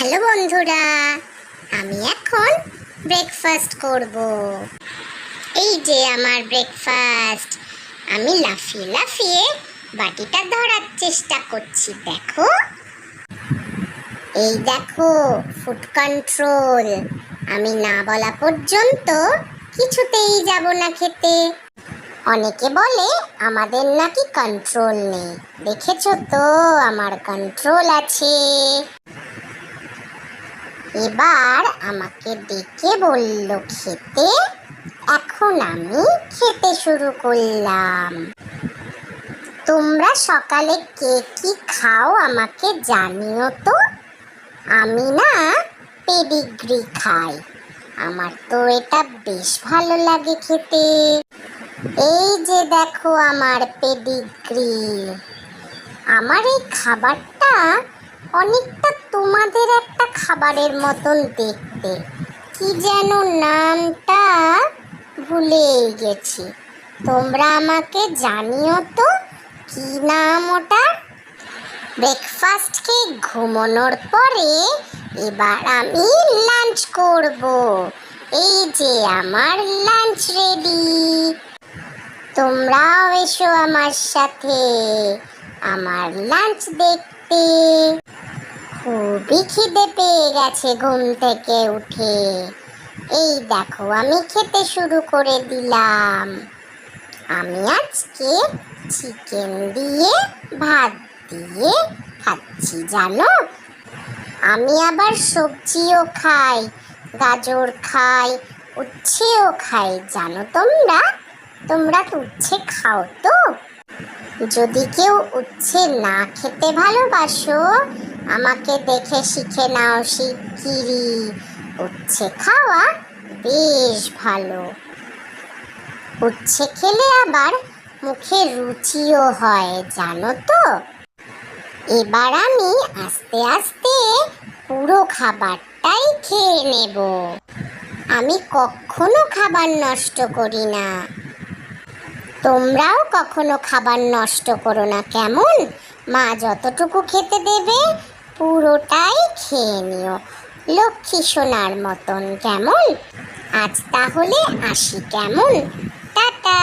Hello বন্ধুরা, আমি এখন ব্রেকফাস্ট করব। এই যে আমার ব্রেকফাস্ট। আমি লাফিয়ে লাফিয়ে বাটিটা ধরার চেষ্টা করছি। দেখো, এই দেখো ফুড কন্ট্রোল। আমি না বলা পর্যন্ত কিছুতেই যাব না খেতে। অনেকে বলে আমাদের নাকি কন্ট্রোল নেই। দেখেছো তো আমার কন্ট্রোল আছে। এবার আমাকে ডেকে বলল খেতে। এখন আমি খেতে শুরু করলাম। তোমরা সকালে কে কি খাও আমাকে জানিও তো। আমি না পেডিগ্রি খাই। আমার তো এটা বেশ ভালো লাগে খেতে। এই যে দেখো আমার পেডিগ্রি। আমার এই খাবারটা অনেকটা তোমাদের একটা খাবারের মতন দেখতে। কি যেন নামটা ভুলে গেছি। তোমরা আমাকে জানিও তো কি নাম ওটা। ব্রেকফাস্ট খেয়ে ঘুমানোর পরে এবার আমি লাঞ্চ করব। এই যে আমার লাঞ্চ রেডি। তোমরাও এসো আমার সাথে আমার লাঞ্চ দেখতে। খুবই খিদে পেয়ে গেছে ঘুম থেকে উঠে। এই দেখো আমি খেতে শুরু করে দিলাম। আমি আজকে চিকেন দিয়ে ভাত দিয়ে খাচ্ছি জানো। আমি আবার সবজিও খাই, গাজর খাই, উচ্ছেও খাই জানো তোমরা। তোমরা তো উচ্ছে খাও তো? যদি কেউ উচ্ছে না খেতে ভালোবাসো, আমাকে দেখে শিখে নাও শিগগিরই। উচ্ছে খাওয়া বেশ ভালো। উচ্ছে খেলে আবার মুখে রুচিও হয় জানো তো। এবার আমি আস্তে আস্তে পুরো খাবারটাই খেয়ে নেব। আমি কখনো খাবার নষ্ট করি না। তোমরাও কখনো খাবার নষ্ট করো না কেমন। মা যতটুকু খেতে দেবে পুরোটাই খেয়ে নিও লক্ষ্মী সোনার মতন কেমন। আজ তাহলে আসি কেমন। টাটা।